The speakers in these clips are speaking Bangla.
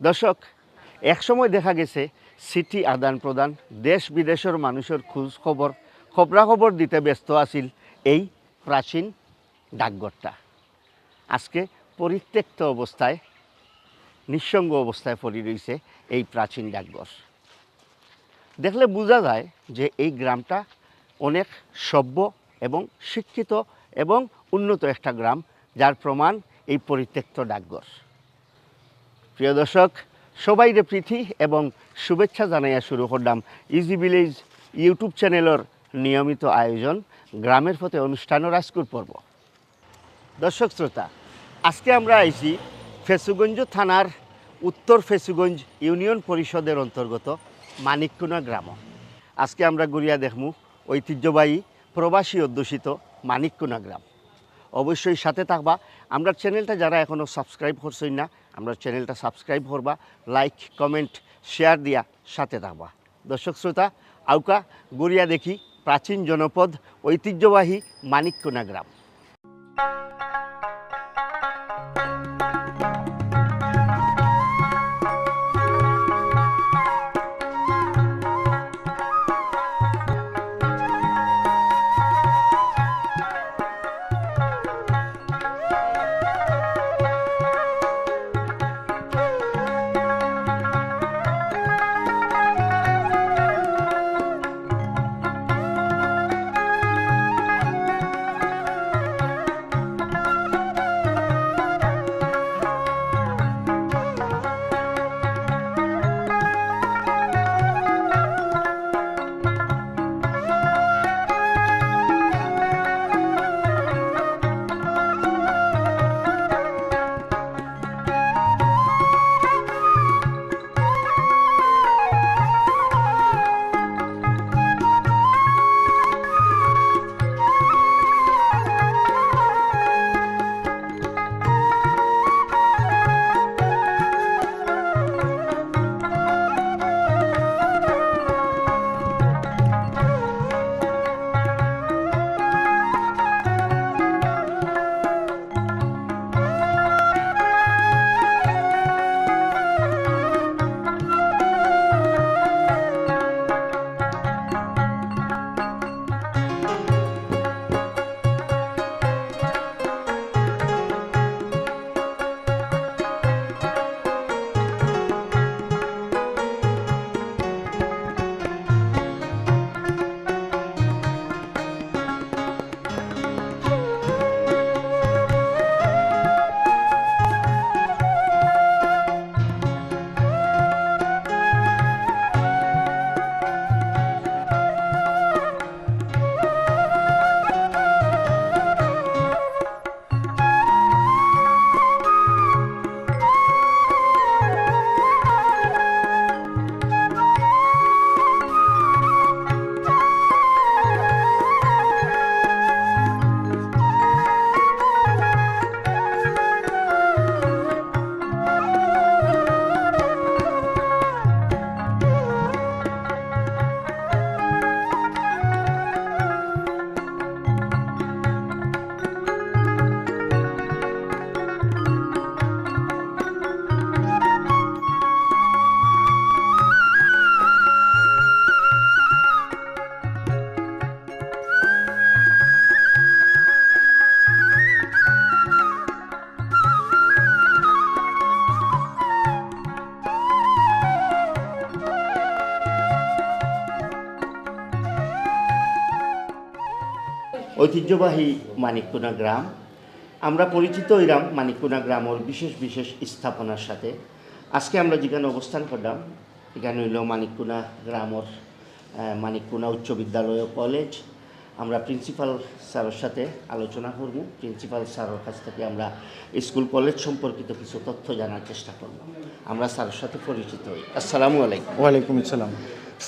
দর্শক, একসময় দেখা গেছে চিঠি আদান প্রদান, দেশ বিদেশের মানুষের খোঁজ খবর খবরাখবর দিতে ব্যস্ত আছিল এই প্রাচীন ডাকঘরটা। আজকে পরিত্যক্ত অবস্থায়, নিঃসঙ্গ অবস্থায় পড়ে রয়েছে এই প্রাচীন ডাকঘর। দেখলে বোঝা যায় যে এই গ্রামটা অনেক সভ্য এবং শিক্ষিত এবং উন্নত একটা গ্রাম, যার প্রমাণ এই পরিত্যক্ত ডাকঘর। প্রিয় দর্শক, সবাইরে প্রীতি এবং শুভেচ্ছা জানাইয়া শুরু করলাম ইজি ভিলেজ ইউটিউব চ্যানেলের নিয়মিত আয়োজন গ্রামের পথে অনুষ্ঠানের আজকের পর্ব। দর্শক শ্রোতা, আজকে আমরা আইছি ফেসুগঞ্জ থানার উত্তর ফেসুগঞ্জ ইউনিয়ন পরিষদের অন্তর্গত মানিককুনা গ্রাম। আজকে আমরা ঘুরিয়া দেখমু ঐতিহ্যবাহী প্রবাসী অধ্যুষিত মানিককুনা গ্রাম। অবশ্যই সাথে থাকবা। আমরা চ্যানেলটা যারা এখনও সাবস্ক্রাইব করছেন না, আমরা চ্যানেলটা সাবস্ক্রাইব করবা, লাইক কমেন্ট শেয়ার দিয়া সাথে থাকবা। দর্শক শ্রোতা, আউকা গড়িয়া দেখি প্রাচীন জনপদ ঐতিহ্যবাহী মানিককুনা গ্রাম। ঐতিহ্যবাহী মানিককুনা গ্রাম, আমরা পরিচিত হইলাম মানিককুনা গ্রামের বিশেষ বিশেষ স্থাপনার সাথে। আজকে আমরা যেখানে অবস্থান করলাম এখানে হইল মানিককুনা গ্রামের মানিককুনা উচ্চ বিদ্যালয় ও কলেজ। আমরা প্রিন্সিপাল স্যারের সাথে আলোচনা করব। প্রিন্সিপাল স্যারের কাছ থেকে আমরা স্কুল কলেজ সম্পর্কিত কিছু তথ্য জানার চেষ্টা করব। আমরা স্যারের সাথে পরিচিত হই। আসসালামু আলাইকুম। ওয়ালাইকুম আসসালাম।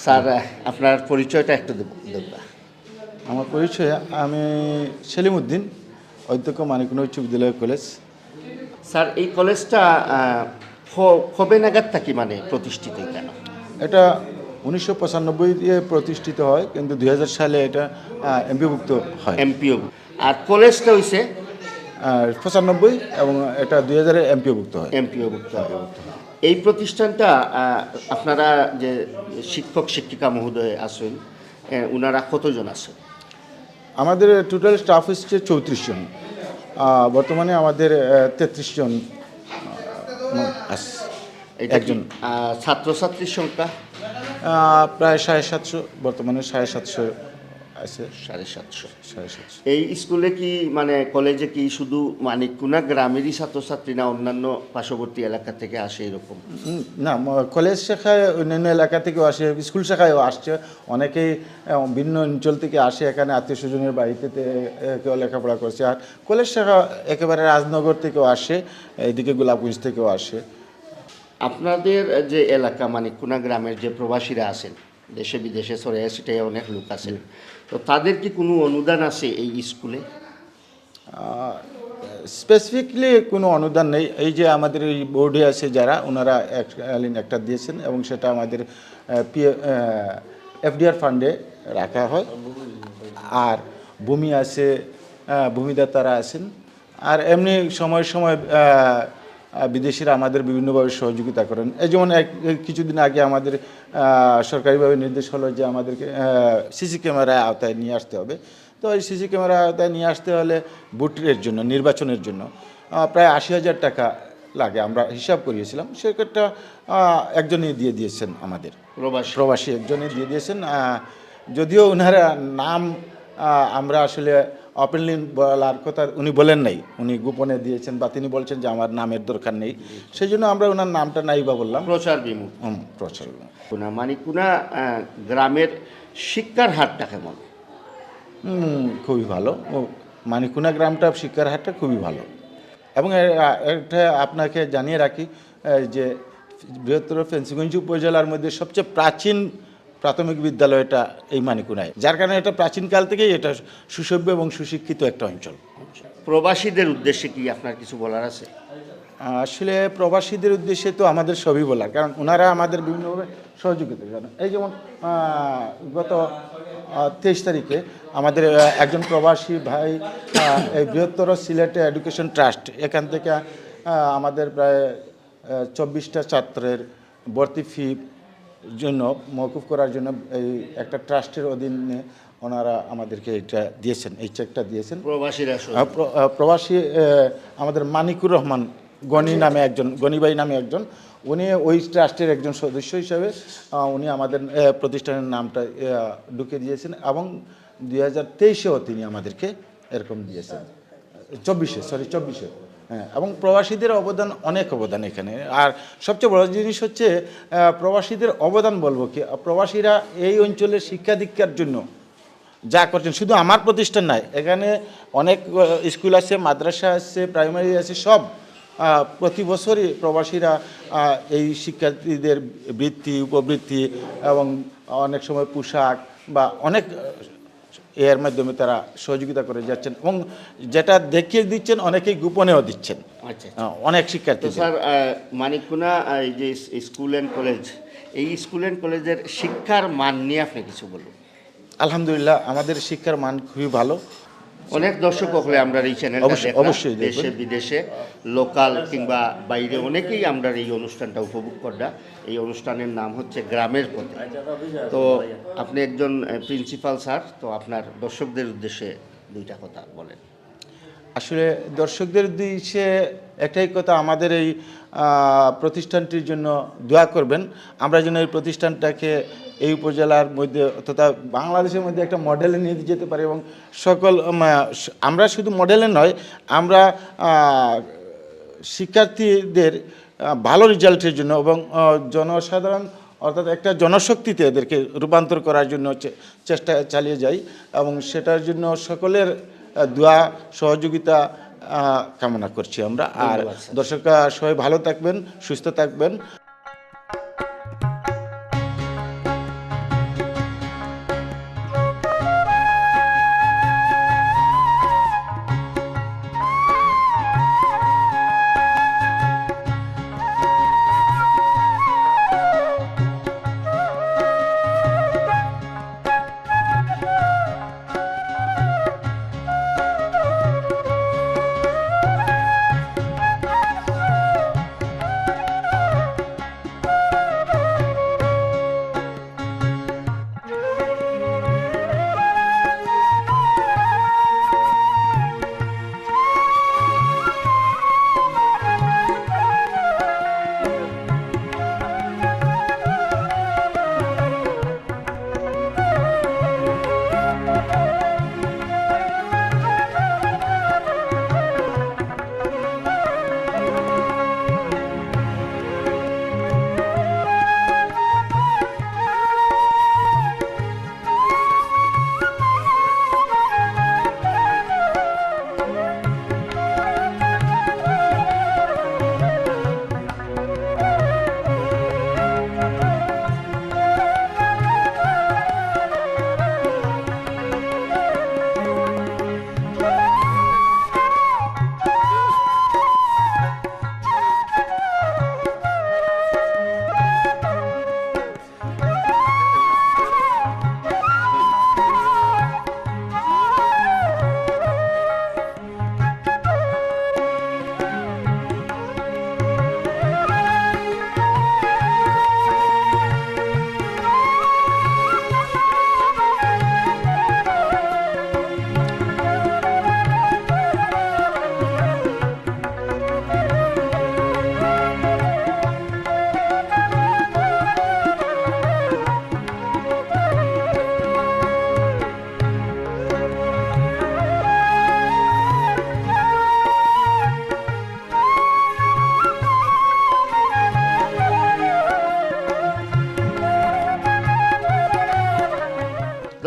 স্যার, আপনার পরিচয়টা একটু দেবা। আমার পরিচয়, আমি সেলিম উদ্দিন, অধ্যক্ষ মানিককুনা উচ্চ বিদ্যালয় কলেজ। স্যার, এই কলেজটা কবে নাগাদ থাকি মানে প্রতিষ্ঠিত কেন? এটা 1995-এ প্রতিষ্ঠিত হয়, কিন্তু 2000 সালে এটা এমপিভুক্ত হয়। এমপিও। আর কলেজটা হয়েছে 95 এবং এটা 2000-এ এমপিভুক্ত হয়। এমপিওভুক্ত হয়। এই প্রতিষ্ঠানটা আপনারা যে শিক্ষক শিক্ষিকা মহোদয় আছেন ওনারা কতজন আছেন? আমাদের টোটাল স্টাফ হচ্ছে 34 জন। বর্তমানে আমাদের 33 জন আছে। এটা কি, একজন ছাত্রছাত্রীর সংখ্যা? প্রায় 750, বর্তমানে 750 আছে। 750। 750। এই স্কুলে কি মানে কলেজে কি শুধু মানিককুনা গ্রামেরই ছাত্রছাত্রী না অন্যান্য পার্শ্ববর্তী এলাকা থেকে আসে এরকম? না, কলেজ শাখায় অন্যান্য এলাকা থেকেও আসে, স্কুল শাখায়ও আসছে অনেকেই। ভিন্ন অঞ্চল থেকে আসে এখানে, আত্মীয় স্বজনের বাড়িতে কেউ লেখাপড়া করছে। আর কলেজ শাখা একেবারে রাজনগর থেকেও আসে, এদিকে গোলাপগঞ্জ থেকেও আসে। আপনাদের যে এলাকা মানিককুনা গ্রামের যে প্রবাসীরা আছেন, দেশে বিদেশে সরে সেটাই অনেক লোক আছেন, তো তাদের কি কোনো অনুদান আছে এই স্কুলে? স্পেসিফিকলি কোনো অনুদান নেই। এই যে আমাদের এই বোর্ডে আছে যারা, ওনারা এককালীন একটা দিয়েছেন এবং সেটা আমাদের এফডিআর ফান্ডে রাখা হয়। আর ভূমি আছে, ভূমিদাতারা আছেন। আর এমনি সময় সময় বিদেশিরা আমাদের বিভিন্নভাবে সহযোগিতা করেন। এই যেমন কিছুদিন আগে আমাদের সরকারিভাবে নির্দেশ হলো যে আমাদেরকে সিসি ক্যামেরার আওতায় নিয়ে আসতে হবে। তো এই সিসি ক্যামেরার আওতায় নিয়ে আসতে হলে ভোটের জন্য, নির্বাচনের জন্য প্রায় 80,000 টাকা লাগে। আমরা হিসাব করিয়েছিলাম, সেটা একজনই দিয়ে দিয়েছেন, আমাদের প্রবাসী একজনই দিয়ে দিয়েছেন। যদিও ওনারা নাম আমরা আসলে ওপেনলি বলার কথা উনি বলেন নাই, উনি গোপনে দিয়েছেন বা তিনি বলছেন যে আমার নামের দরকার নেই, সেই জন্য আমরা ওনার নামটা নাই বা বললাম। প্রচার বিমুখ। প্রচার মানিককুনা গ্রামের শিক্ষার হারটা কেমন? খুবই ভালো। মানিককুনা গ্রামটা শিক্ষার হারটা খুবই ভালো। এবং এটা আপনাকে জানিয়ে রাখি যে বৃহত্তর ফেন্সিগঞ্জ উপজেলার মধ্যে সবচেয়ে প্রাচীন প্রাথমিক বিদ্যালয়টা এই মানিককুনায়, যার কারণে এটা প্রাচীনকাল থেকেই এটা সুসভ্য এবং সুশিক্ষিত একটা অঞ্চল। প্রবাসীদের উদ্দেশ্যে কি আপনার কিছু বলার আছে? আসলে প্রবাসীদের উদ্দেশ্যে তো আমাদের সবই বলার, কারণ ওনারা আমাদের বিভিন্নভাবে সহযোগিতা করেন। এই যেমন গত 23 তারিখে আমাদের একজন প্রবাসী ভাই এই বৃহত্তর সিলেটে এডুকেশন ট্রাস্ট, এখান থেকে আমাদের প্রায় 24টা ছাত্রের ভর্তি ফি জন্য মওকুফ করার জন্য এই একটা ট্রাস্টের অধীনে ওনারা আমাদেরকে এটা দিয়েছেন, এই চেকটা দিয়েছেন। প্রবাসী আমাদের মানিকুর রহমান গনি নামে একজন, গনিবাই নামে একজন, উনি ওই ট্রাস্টের একজন সদস্য হিসাবে উনি আমাদের প্রতিষ্ঠানের নামটা ঢুকে দিয়েছেন। এবং 2023-এও তিনি আমাদেরকে এরকম দিয়েছেন, 24-এ। হ্যাঁ, এবং প্রবাসীদের অনেক অবদান এখানে। আর সবচেয়ে বড় জিনিস হচ্ছে প্রবাসীদের অবদান বলবো কি, প্রবাসীরা এই অঞ্চলের শিক্ষা দীক্ষার জন্য যা করছেন, শুধু আমার প্রতিষ্ঠান নয়, এখানে অনেক স্কুল আছে, মাদ্রাসা আছে, প্রাইমারি আছে, সব প্রতি বছরই প্রবাসীরা এই শিক্ষার্থীদের বৃত্তি, উপবৃত্তি এবং অনেক সময় পোশাক বা অনেক এর মাধ্যমে তারা সহযোগিতা করে যাচ্ছেন এবং যেটা দেখিয়ে দিচ্ছেন অনেকেই গোপনেও দিচ্ছেন। আচ্ছা, অনেক শিক্ষার্থী। স্যার, মানিককুনা এই যে স্কুল অ্যান্ড কলেজ, এই স্কুল অ্যান্ড কলেজের শিক্ষার মান নিয়ে আপনি কিছু বলুন। আলহামদুলিল্লাহ, আমাদের শিক্ষার মান খুবই ভালো। অনেক দর্শক হলে আমরা এই চ্যানেল অবশ্যই দেশে বিদেশে, লোকাল কিংবা বাইরে অনেকেই আমরা এই অনুষ্ঠানটা উপভোগ করা। এই অনুষ্ঠানের নাম হচ্ছে গ্রামের পথে। তো আপনি একজন প্রিন্সিপাল স্যার, তো আপনার দর্শকদের উদ্দেশ্যে দুইটা কথা বলেন। আসলে দর্শকদের উদ্দেশ্যে একটাই কথা, আমাদের এই প্রতিষ্ঠানটির জন্য দোয়া করবেন। আমরা যেন এই প্রতিষ্ঠানটাকে এই উপজেলার মধ্যে তথা বাংলাদেশের মধ্যে একটা মডেলে নিয়ে যেতে পারি এবং সকল আমরা শুধু মডেলে নয়, আমরা শিক্ষার্থীদের ভালো রেজাল্টের জন্য এবং জনসাধারণ অর্থাৎ একটা জনশক্তিতে এদেরকে রূপান্তর করার জন্য চেষ্টা চালিয়ে যাই এবং সেটার জন্য সকলের দোয়া সহযোগিতা কামনা করছি আমরা। আর দর্শকরা সবাই ভালো থাকবেন, সুস্থ থাকবেন।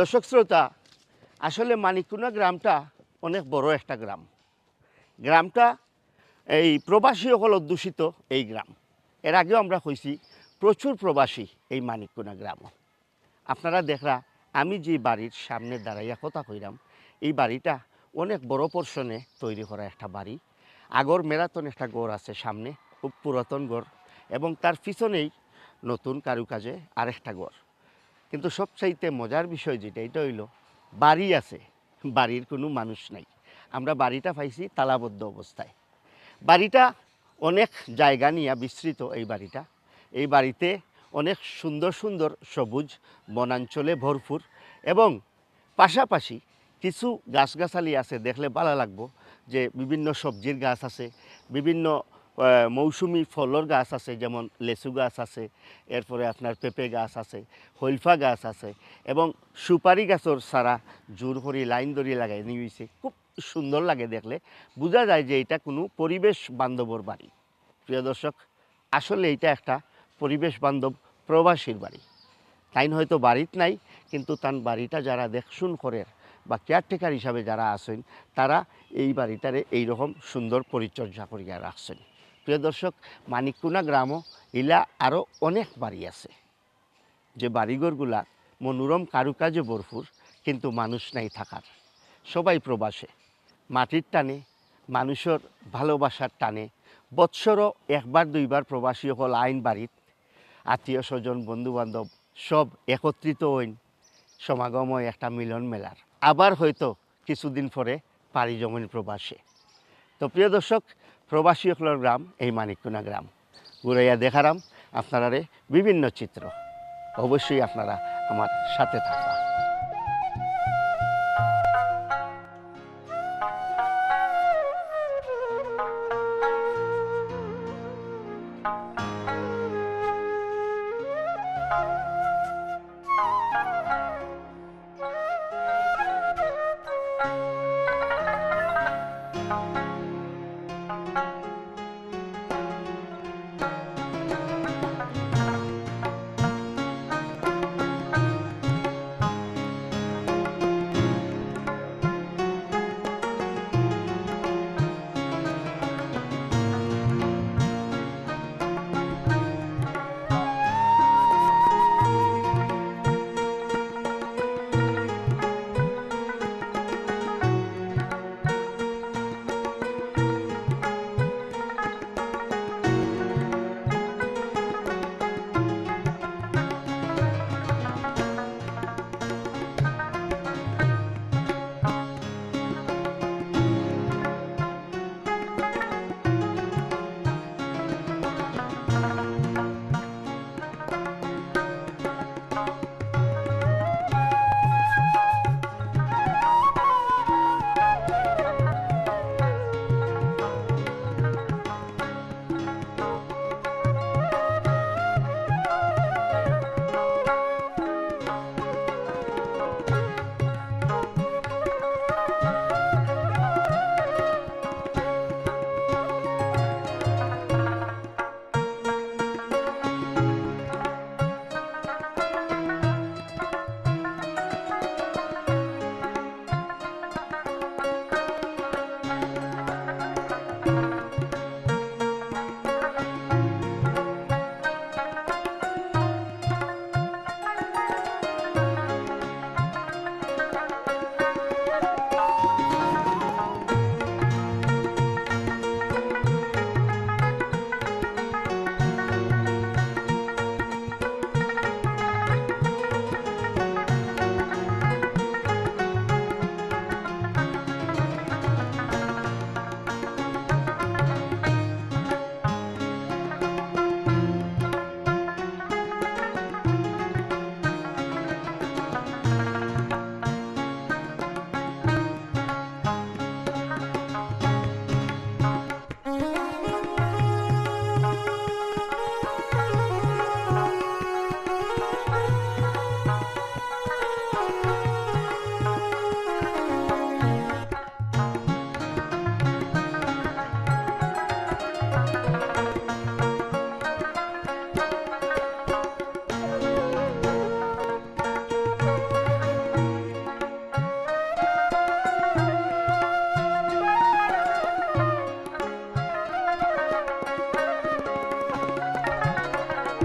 দর্শক শ্রোতা, আসলে মানিককুনা গ্রামটা অনেক বড় একটা গ্রাম। গ্রামটা এই প্রবাসী সকল অধ্যুষিত এই গ্রাম। এর আগেও আমরা কইছি প্রচুর প্রবাসী এই মানিককুনা গ্রাম। আপনারা দেখরা আমি যে বাড়ির সামনে দাঁড়াইয়া কথা কইরাম, এই বাড়িটা অনেক বড় পোর্শনে তৈরি করা একটা বাড়ি। আগর মেরাতন একটা গড় আছে সামনে, খুব পুরাতন গড়, এবং তার পিছনেই নতুন কারুকাজে আরেকটা গড়। কিন্তু সবচাইতে মজার বিষয় যেটা, এটা হইল বাড়ি আছে, বাড়ির কোনো মানুষ নাই। আমরা বাড়িটা পাইছি তালাবদ্ধ অবস্থায়। বাড়িটা অনেক জায়গা নিয়ে বিস্তৃত। এই বাড়িতে অনেক সুন্দর সুন্দর সবুজ বনাঞ্চলে ভরপুর, এবং পাশাপাশি কিছু গাছগাছালি আছে, দেখলে ভালো লাগবো যে বিভিন্ন সবজির গাছ আছে, বিভিন্ন মৌসুমি ফলর গাছ আছে, যেমন লেচু গাছ আছে, এরপরে আপনার পেঁপে গাছ আছে, হইলফা গাছ আছে, এবং সুপারি গাছর সারা জোর করে লাইন ধরে লাগাই নিয়ে হয়েছে। খুব সুন্দর লাগে, দেখলে বোঝা যায় যে এটা কোনো পরিবেশ বান্ধবর বাড়ি। প্রিয় দর্শক, আসলে এটা একটা পরিবেশ বান্ধব প্রবাসীর বাড়ি। তাই হয়তো বাড়িত নাই, কিন্তু তার বাড়িটা যারা দেখশুন করে বা কেয়ারটেকার হিসাবে যারা আছেন, তারা এই বাড়িটারে এইরকম সুন্দর পরিচর্যা করিয়া রাখছেন। প্রিয় দর্শক, মানিককুনা গ্রামও ইলা আরও অনেক বাড়ি আছে, যে বাড়িঘরগুলা মনোরম কারুকাজে ভরপুর, কিন্তু মানুষ নাই থাকার। সবাই প্রবাসে, মাটির টানে, মানুষের ভালোবাসার টানে বৎসরও একবার দুইবার প্রবাসী হল আইন বাড়িত, আত্মীয় স্বজন বন্ধুবান্ধব সব একত্রিত হইন, সমাগম হয় একটা মিলন মেলার। আবার হয়তো কিছুদিন পরে পাড়ি জমেন প্রবাসে। তো প্রিয় দর্শক, প্রবাসী হকলের গ্রাম এই মানিককুনা গ্রাম ঘুরাইয়া দেখারাম আপনারারে বিভিন্ন চিত্র। অবশ্যই আপনারা আমার সাথে থাকবা।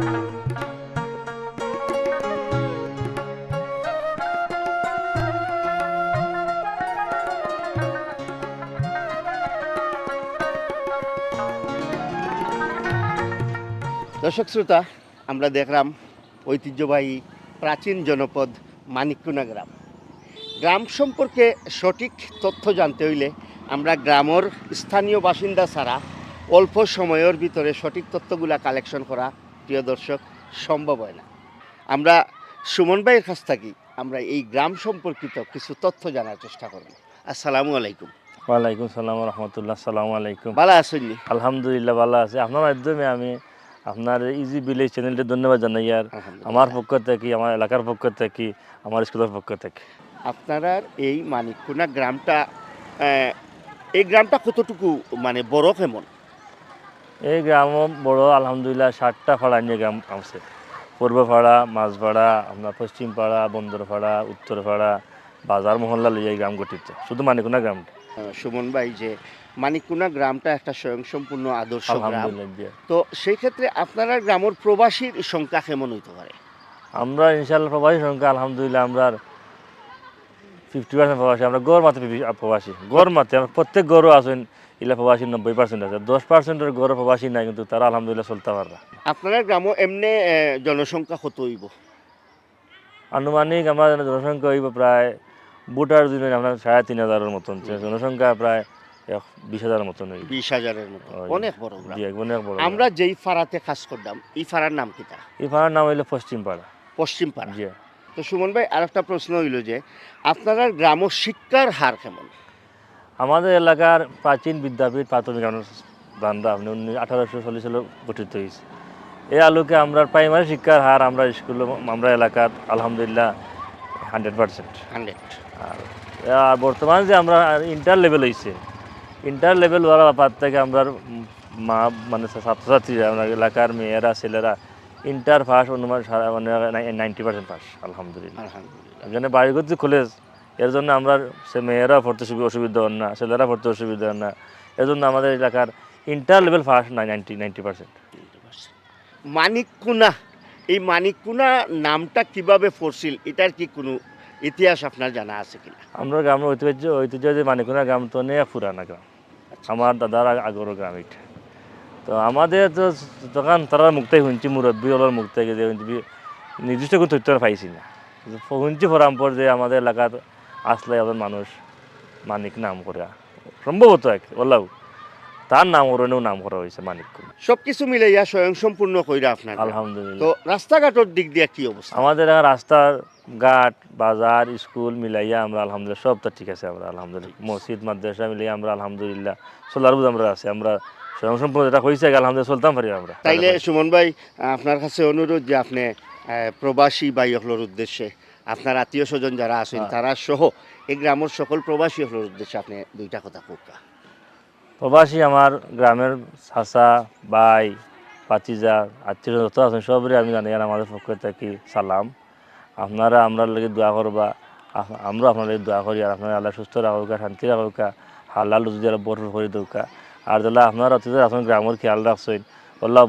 দর্শক শ্রোতা, আমরা দেখলাম ঐতিহ্যবাহী প্রাচীন জনপদ মানিককুনা গ্রাম। গ্রাম সম্পর্কে সঠিক তথ্য জানতে হইলে আমরা গ্রামের স্থানীয় বাসিন্দা ছাড়া অল্প সময়ের ভিতরে সঠিক তথ্যগুলা কালেকশন করা, প্রিয় দর্শক, সম্ভব হয় না। আমরা সুমন ভাইয়ের কাছ থেকে আমরা এই গ্রাম সম্পর্কিত কিছু তথ্য জানার চেষ্টা করব। আসসালামু আলাইকুম। ওয়ালাইকুম সালাম রহমতুল্লাহ। সালামু আলাইকুম। ভালো আছেননি? আলহামদুলিল্লাহ ভালো আছে। আপনার মাধ্যমে আমি আপনার ইজি ভিলেজ চ্যানেলটি ধন্যবাদ জানাই। আর আলহামদুলিল্লাহ। আমার পক্ষ থেকে, আমার এলাকার পক্ষ থেকে, আমার স্কুলের পক্ষ থেকে। আপনারা এই মানিককুনা গ্রামটা, এই গ্রামটা কতটুকু মানে বড় কেমন? এই গ্রাম বড়, আলহামদুলিল্লাহ 60টা পাড়া নিয়ে গ্রাম আছে। পূর্ব পাড়া, মাঝপাড়া, আপনার পশ্চিম পাড়া, বন্দর পাড়া, উত্তর পাড়া, বাজার মহল্লা লইয়া এই গ্রাম গঠিত, শুধু মানিককুনা গ্রামটা। সুমন ভাই, যে মানিককুনা গ্রামটা একটা স্বয়ংসম্পূর্ণ আদর্শ গ্রাম, আলহামদুলিল্লাহ। তো সেই ক্ষেত্রে আপনারা গ্রামের প্রবাসীর সংখ্যা কেমন হইতে পারে? আমরা ইনশাল্লাহ প্রবাসী সংখ্যা আলহামদুলিল্লাহ আমরা 50% প্রবাসী। আমরা গড় মাত্র প্রবাসী, গড় মাত্র আমরা প্রত্যেক গড়ও আছেন ইলা প্রবাসী 90% আছে। 10%-এর গড় প্রবাসী নাই, কিন্তু তারা আলহামদুলিল্লাহ চলতে পাররা। আপনারা গ্রামও এমনি জনসংখ্যা কত হইব? আনুমানিক আমরা জনসংখ্যা হইব প্রায় বুটার দিনে আমরা 3500-এর মতন, জনসংখ্যা প্রায় 20,000-এর মতন হইব। 20,000-এর মতো, ওই। অনেক বড় গ্রাম। জি, অনেক বড়। আমরা যেই ফাড়াতে কাজ করতাম, এই ফাড়ার নাম কিটা? এই পাড়ার নাম হইলো পশ্চিম পাড়া। পশ্চিম পাড়া। জি। তো সুমন ভাই, আরেকটা প্রশ্ন হইল যে আপনারা গ্রাম শিক্ষার হার কেমন? আমাদের এলাকার প্রাচীন বিদ্যাপীঠ প্রাথমিক বান্ধা আপনি 1840 সালে গঠিত হয়েছে। এই আলোকে আমরা প্রাইমারি শিক্ষার হার আমরা স্কুল, আমরা এলাকার আলহামদুলিল্লাহ 100%। 100। আর বর্তমান যে আমরা ইন্টার লেভেল হয়েছে, ইন্টার লেভেল হওয়ার ব্যাপার থেকে আমরা মা মানে ছাত্রছাত্রীরা, আমরা এলাকার মেয়েরা ছেলেরা ইন্টার পাস অনুমান মানে 90% পাস আলহামদুলিল্লাহ। আলহামদুলিল্লাহ। এখানে বাড়িগত কলেজ, এর জন্য আমরা সে মেয়েরা পড়তে অসুবিধা হন না, ছেলেরা পড়তে অসুবিধা হন না। এর জন্য আমাদের এলাকার ইন্টার লেভেল পাস 90%। মানিককুনা, এই মানিককুনা নামটা কিভাবে পড়ছিল, এটার কি কোনো ইতিহাস আপনার জানা আছে কিনা? আমরা গ্রামের ঐতিহ্য যে মানিককুনা গ্রাম তো অনেক পুরানা গ্রাম, আমার দাদার আগর গ্রাম এটা। তো আমাদের তো তখন তারা মুক্তাই শুনছি, মুরব্বী হলোর মুক্তাই যে নির্দিষ্ট কোনো তথ্য পাইছি না, শুনছি পরাম্পর যে আমাদের এলাকার আসলে একজন মানুষ মানিক নাম করে, সম্ভবত এক বললাম তার নাম ওরনেও নাম করা হয়েছে মানিককুনা। সবকিছু মিলে ইয়া স্বয়ংসম্পূর্ণ কইরা আপনার। আলহামদুলিল্লাহ। তো রাস্তাঘাটের দিক দিয়ে কি অবস্থা? আমাদের এলাকার রাস্তার ঘাট, বাজার, স্কুল মিলাইয়া আমরা আলহামদুলিল্লাহ সব তো ঠিক আছে। আমরা আলহামদুলিল্লাহ মসজিদ মাদ্রাসা মিলিয়ে আমরা আলহামদুলিল্লাহ সোলার বুঝ আমরা আছে, আমরা স্বয়ংসম্পূর্ণ যেটা হয়েছে আলহামদুলিল্লাহ চলতাম পারি আমরা। তাইলে সুমন ভাই, আপনার কাছে অনুরোধ যে আপনি প্রবাসী ভাই হলোর উদ্দেশ্যে, আপনার আত্মীয় স্বজন যারা আছেন তারা সহ এই গ্রামের সকল প্রবাসী হলোর উদ্দেশ্যে আপনি দুইটা কথা কোকা। প্রবাসী আমার গ্রামের চাচা, ভাই, ভাতিজা, আত্মীয় যত আছেন সবরে আমি জানি, আর আমাদের পক্ষ থেকে সালাম। আপনারা আমরা লাগে দোয়া করবা, আমরা আপনার লাগে দোয়া করি। আর আপনারা আল্লাহ সুস্থ রাখুকা, শান্তি রাখুকা, হালাল রুজি আর বরফ করে দৌকা। আর যারা আপনারা অতীত আপনার গ্রামের খেয়াল রাখছেন, আল্লাহ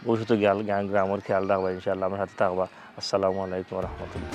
ভবিষ্যতে গ্রামের খেয়াল রাখবা ইনশাআল্লাহ, আমার সাথে থাকবা। আসসালামু আলাইকুম রহমতুল্লাহ।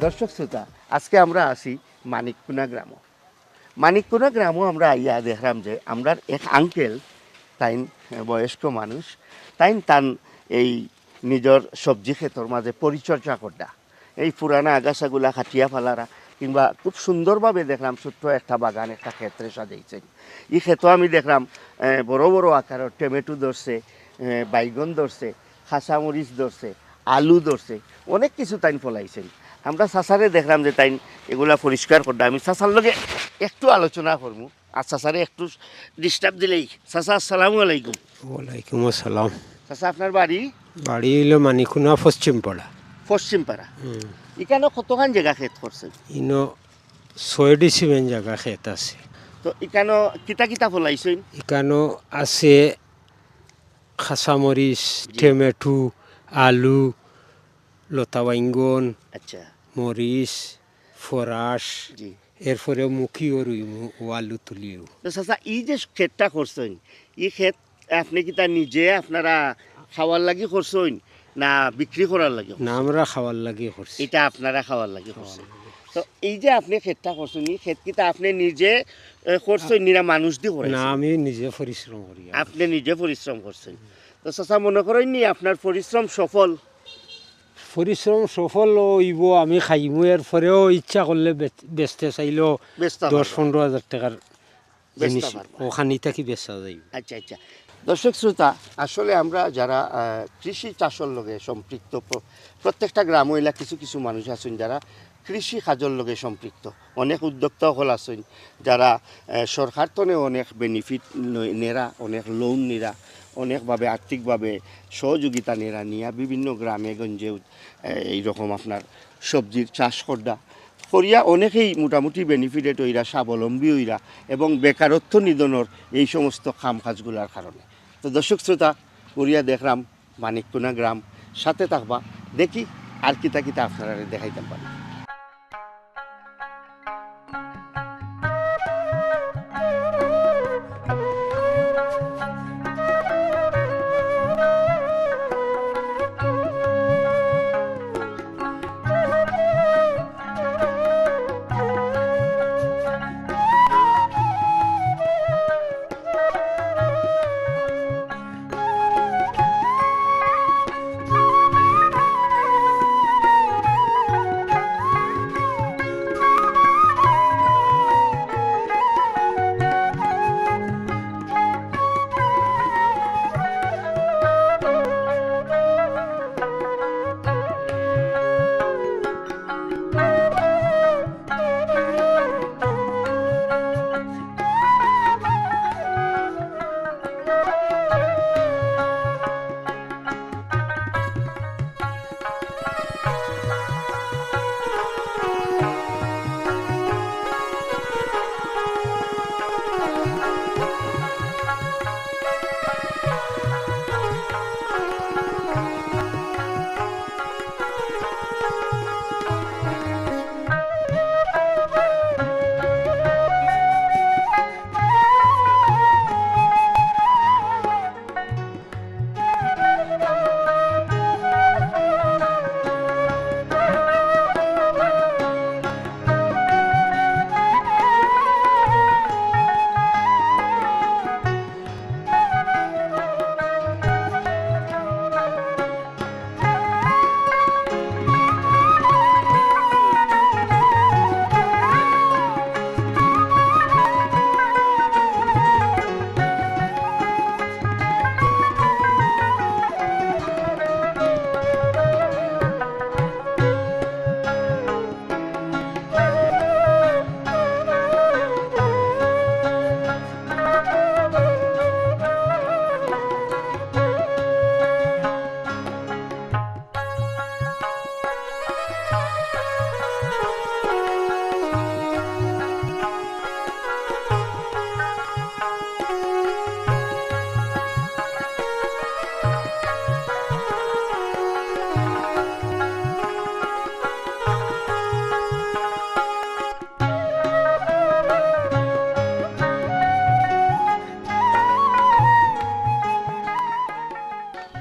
দর্শক শ্রোতা, আজকে আমরা আছি মানিককুনা গ্রামও। মানিককুনা গ্রামও আমরা আইয়া দেখলাম যে আমরা এক আঙ্কেল, তাইন বয়স্ক মানুষ, তান এই নিজের সবজি ক্ষেতর মাঝে পরিচর্যা করডা, এই পুরানা আগাছাগুলা খাটিয়া ফেলারা কিংবা খুব সুন্দরভাবে দেখলাম ছোট্ট একটা বাগান একটা ক্ষেত্রে সাজাইছেন। এই ক্ষেত্র আমি দেখলাম বড় বড় আকারের টমেটো ধরছে, বাইগন ধরছে, খাঁচামরিচ ধরছে, আলু ধরছে, অনেক কিছু তাইন ফলাইছেন। আমরা চাচারে দেখলাম যে তাইন এগুলা পরিষ্কার করডা। আমি চাচার লগে একটু আলোচনা করবো, আর চাচারে একটু ডিস্টার্ব দিলেই। চাচা আসসালামু আলাইকুম। ওয়ালাইকুম আসসালাম। চাচা আপনার বাড়ি? বাড়ি হইল মানিকুনা পশ্চিমপাড়া। পশ্চিমপাড়া। এখানে কতখান জায়গা ক্ষেত করছেন? ইনো 6 ডিসিমেন জায়গা ক্ষেত আছে। তো এখানে কিতা কিতা ফলাইছেন? এখানো আছে খাঁচামরিচ, টমেটো, আলু, লতা বাইঙ্গন, আচ্ছা মরিচ, ফরাস, জি। এরপরে মুখিও রুইমু ও আলু তুলিও। তো চাচা এই যে ক্ষেতটা করছেন, এই ক্ষেত আপনি কিতা নিজে আপনারা খাওয়ার লাগি করছেন না বিক্রি করার লাগে? না, আমরা খাওয়ার লাগে করছি। এটা আপনারা খাওয়ার লাগে করছেন। তো এই যে আপনি ক্ষেতটা করছেন, এই ক্ষেত কিতা আপনি নিজে করছেন না মানুষ দিয়ে না, করেছেন? আমি নিজে পরিশ্রম করি। আপনি নিজে পরিশ্রম করছেন। তো চাচা মনে করেন নি আপনার পরিশ্রম সফল? পরিশ্রম সফল হইব, আমি খাইমু। এরপরেও ইচ্ছা করলে বেচতে চাইলেও ব্যস্ত 10-15 হাজার টাকার জিনিস পারবো। ওখানে থাকি বেচা যাইব। আচ্ছা আচ্ছা। দর্শক শ্রোতা, আসলে আমরা যারা কৃষি চাষের লগে সম্পৃক্ত, প্রত্যেকটা গ্রাম হইলা কিছু কিছু মানুষ আছেন যারা কৃষি কাজের লগে সম্পৃক্ত। অনেক উদ্যোক্তা হল আছেন যারা সরকার তনে অনেক বেনিফিট নেরা, অনেক লোন নেরা, অনেকভাবে আর্থিকভাবে সহযোগিতা নেরা নিয়া বিভিন্ন গ্রামে গঞ্জে এইরকম আপনার সবজির চাষ করিয়া অনেকেই মোটামুটি বেনিফিটেড হইরা, স্বাবলম্বী হইরা এবং বেকারত্ব নিধনের এই সমস্ত কাম কাজগুলার কারণে। তো দর্শক শ্রোতা, করিয়া দেখলাম মানিককুনা গ্রাম, সাথে থাকবা, দেখি আর কিতা কিতা আপনারা দেখাইতে পারি।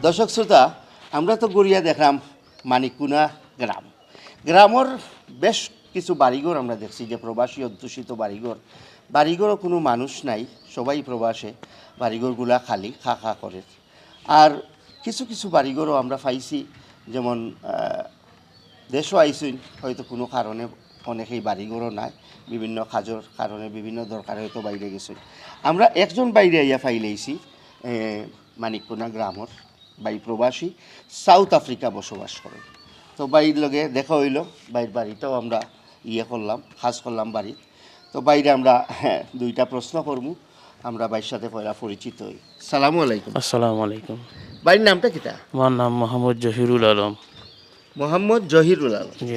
দর্শক শ্রোতা, আমরা তো গড়িয়া দেখলাম মানিককুনা গ্রামের বেশ কিছু বাড়িঘর আমরা দেখছি যে প্রবাসী অধ্যুষিত বাড়িঘর, বাড়িঘরও কোনো মানুষ নাই, সবাই প্রবাসে, বাড়িঘরগুলা খালি খা খা করে। আর কিছু কিছু বাড়িঘরও আমরা পাইছি, যেমন দেশও আইসুন হয়তো কোনো কারণে অনেকেই বাড়িঘরও নাই, বিভিন্ন কাজের কারণে বিভিন্ন দরকারে হয়তো বাইরে গেছেন। আমরা একজন বাইরে আইয়া ফাইলেইছি মানিককুনা গ্রামর, বাই প্রবাসী, সাউথ আফ্রিকা বসবাস করেন। তো বাইর লগে দেখা হইল, বাইর বাড়িটাও আমরা করলাম, খাস করলাম বাড়ি। তো বাইরে আমরা দুইটা প্রশ্ন করবো, আমরা বাইর সাথে পয়লা পরিচিত হই। সালামু আলাইকুম। আসসালামু আলাইকুম। বাইর নামটা কিটা? আমার নাম মোহাম্মদ জহিরুল আলম। মোহাম্মদ জহিরুল আলম। জি,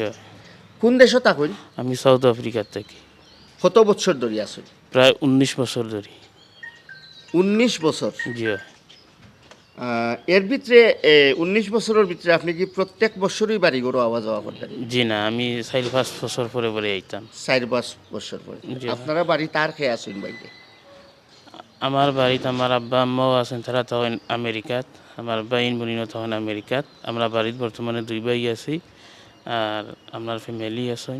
কোন দেশে থাকুন? আমি সাউথ আফ্রিকার থাকি। কত বছর ধরে আসুন? প্রায় 19 বছর ধরে। 19 বছর। জি, এর ভিতরে 19 বছরের ভিতরে আপনি কি প্রত্যেক বছরই বাড়ি ঘর আওয়া যাওয়া করতেন? জি না, আমি 4-5 বছর পরে পরে আইতাম। 4-5 বছর পরে। জি। আপনারা বাড়ি তার খেয়ে আসুন বাইরে? আমার বাড়িতে আমার আব্বা আম্মাও আছেন, তারা তখন আমেরিকাত। আমার বাইন বোনিও তখন আমেরিকাত। আমরা বাড়িতে বর্তমানে 2 ভাই আছি, আর আমার ফ্যামিলি আছেন।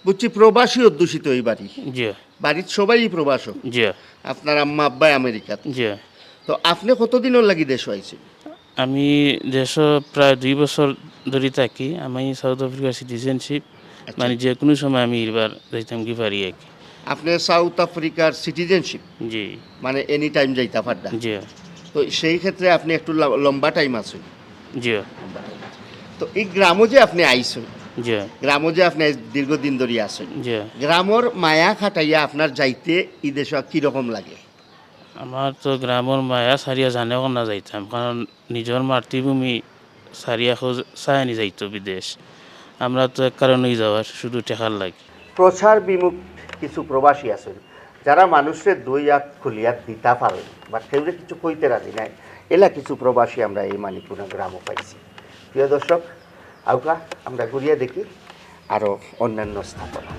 বুঝছি প্রবাসী অধ্যুষিত এই বাড়ি। জি, বাড়ির সবাই প্রবাসক। জি, আপনার আম্মা আব্বাই আমেরিকাত। জি। তো আপনি কতদিনের লাগি দেশ আইছেন? আমি দেশে প্রায় 2 বছর ধরে থাকি। আমি সাউথ আফ্রিকার সিটিজেনশিপ, মানে যে কোনো সময় আমি এবার যাইতাম কি পারি আর কি। আপনি সাউথ আফ্রিকার সিটিজেনশিপ, জি, মানে এনি টাইম যাইতা পারদা। জি, তো সেই ক্ষেত্রে আপনি একটু লম্বা টাইম আছেন। জি, তো এই গ্রামও যে আপনি আইছেন, জি, গ্রামও যে আপনি দীর্ঘদিন ধরে আছেন, জি। গ্রামর মায়া খাটাইয়া আপনার যাইতে ই দেশ কিরকম লাগে? আমার তো গ্রামের মায়া সারিয়া জানেও না যাইতাম, কারণ নিজের মাতৃভূমি সারিয়া খোঁজ চায়নি যাইতো বিদেশ। আমরা তো এক কারণেই যাওয়ার, শুধু টেকার লাগে। প্রচার বিমুখ কিছু প্রবাসী আছেন যারা মানুষের দুই হাত খুলিয়া দিতা পারেন বা কেউরে কিছু কইতে রাজি নাই, এলা কিছু প্রবাসী আমরা এই মানিককুনা গ্রামও পাইছি। প্রিয় দর্শক, আউকা আমরা ঘুরিয়ে দেখি আরও অন্যান্য স্থাপনা।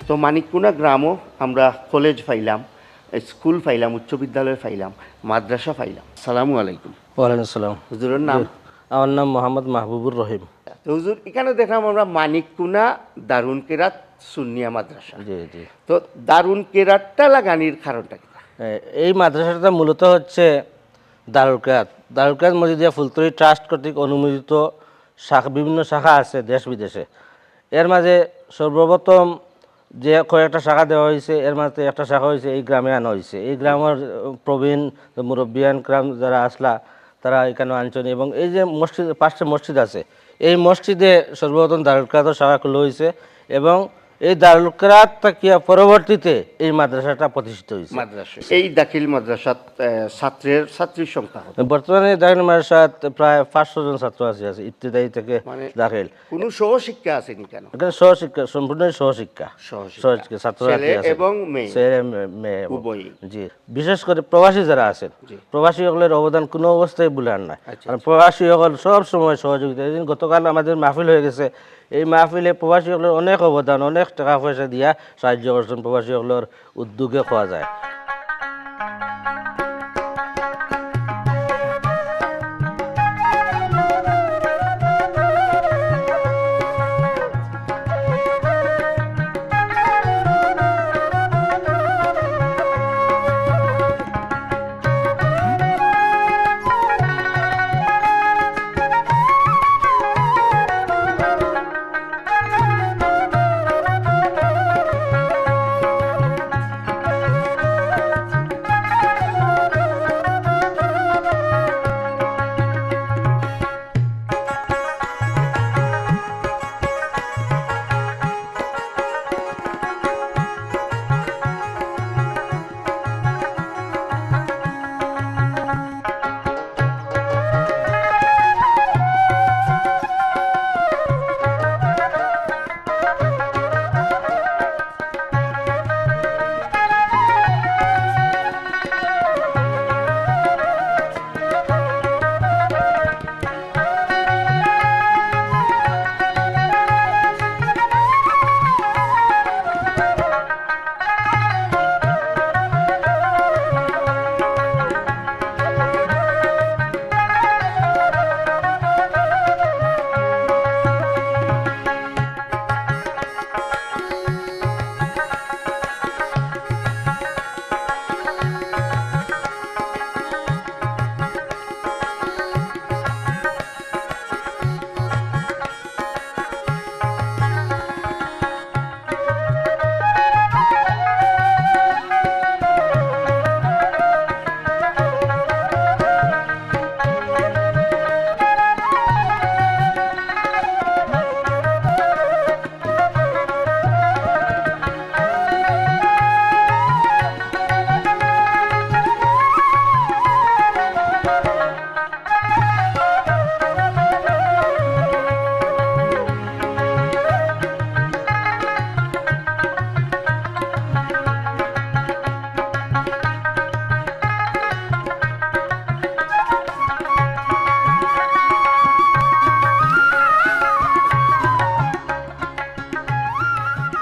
তো মানিককুনা গ্রামও আমরা কলেজ পাইলাম, স্কুল পাইলাম, উচ্চ বিদ্যালয় পাইলাম, মাদ্রাসা পাইলাম। সালামু আলাইকুম। ওয়ালাইকুম আসসালাম। হুজুরের নাম? আমার নাম মোহাম্মদ মাহবুবুর রহিম। তো হুজুর, এখানে দেখলাম আমরা মানিককুনা দারুন কেরাত সুন্নিয়া মাদ্রাসা। জি জি। তো দারুন কেরাতটা লাগানির কারণটা কি? এই মাদ্রাসাটা মূলত হচ্ছে দারুল কিরাত মসজিদিয়া ফুলতলি ট্রাস্ট কর্তৃক অনুমোদিত বিভিন্ন শাখা আছে দেশ বিদেশে। এর মাঝে সর্বপ্রথম যে কয়েকটা শাখা দেওয়া হয়েছে, এর মাঝে একটা শাখা হয়েছে এই গ্রামে আনা হয়েছে। এই গ্রামের প্রবীণ মুরব্বিয়ান গ্রাম যারা আসলা তারা এখানে আনছেন, এবং এই যে মসজিদ 5টা মসজিদ আছে, এই মসজিদে সর্বপ্রথম দারুল কিরাতের শাখা খুলে হয়েছে, এবং এই দারুল কিরাত থেকে পরবর্তীতে এই মাদ্রাসাটা প্রতিষ্ঠিত হয়েছে। মাদ্রাসা, এই দাখিল মাদ্রাসাত ছাত্রীর সংখ্যা কত? বর্তমানে দাখিল মাদ্রাসাত প্রায় 500 জন ছাত্র আছে ইবতিদায়ী থেকে মানে দাখিল। কোনো সহশিক্ষা আছে নি কেন? এখানে সহশিক্ষা, সম্পূর্ণ সহশিক্ষা ছাত্ররা ছেলে এবং মেয়ে, ছেলে মেয়ে উভয়ই। জি। বিশেষ করে প্রবাসী যারা আছেন, প্রবাসী সকলের অবদান কোনো অবস্থায় ভুলার নাই। কারণ প্রবাসী সকল সব সময় সহযোগিতা। গতকাল আমাদের মাহফিল হয়ে গেছে, এই মাহফিলে প্রবাসীসকলের অনেক অবদান, অনেক টাকা পয়সা দিয়া সাহায্য করছেন প্রবাসীসকলের উদ্যোগে পাওয়া যায়।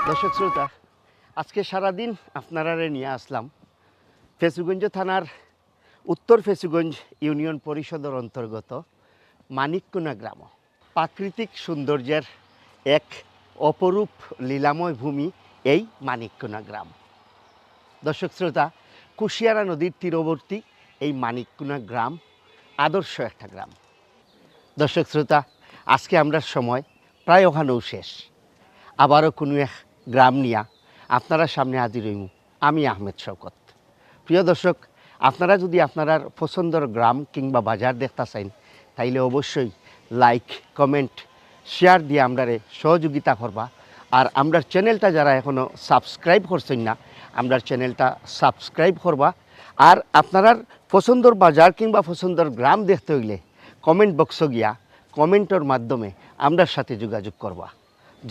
দর্শক শ্রোতা, আজকে সারাদিন আপনারা নিয়ে আসলাম ফেসুগঞ্জ থানার উত্তর ফেসুগঞ্জ ইউনিয়ন পরিষদের অন্তর্গত মানিককুনা গ্রাম। প্রাকৃতিক সৌন্দর্যের এক অপরূপ লীলাময় ভূমি এই মানিককুনা গ্রাম। দর্শক শ্রোতা, কুশিয়ারা নদীর তীরবর্তী এই মানিককুনা গ্রাম আদর্শ একটা গ্রাম। দর্শক শ্রোতা, আজকে আমরা সময় প্রায় ওখানেও শেষ। আবারও কোনো এক গ্রাম নিয়া আপনারা সামনে হাজির হইমু। আমি আহমেদ শওকত। প্রিয় দর্শক, আপনারা যদি আপনার পছন্দের গ্রাম কিংবা বাজার দেখতে চান, তাইলে অবশ্যই লাইক, কমেন্ট, শেয়ার দিয়ে আমরারে সহযোগিতা করবা। আর আমরার চ্যানেলটা যারা এখনও সাবস্ক্রাইব করছেন না, আমরার চ্যানেলটা সাবস্ক্রাইব করবা। আর আপনার পছন্দের বাজার কিংবা পছন্দের গ্রাম দেখতে হইলে কমেন্ট বক্সে গিয়া কমেন্টের মাধ্যমে আমরার সাথে যোগাযোগ করবা।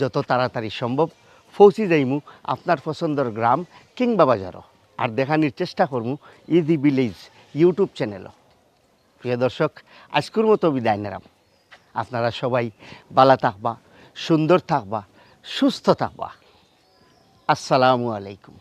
যত তাড়াতাড়ি সম্ভব পৌঁছে যাইমু আপনার পছন্দের গ্রাম কিংবা বাজারও। আর দেখানির চেষ্টা করমু ইজি ভিলেজ ইউটিউব চ্যানেলও। প্রিয় দর্শক, আজকের মতো বিদায় নিলাম। আপনারা সবাই ভালো থাকবা, সুন্দর থাকবা, সুস্থ থাকবা। আসসালামু আলাইকুম।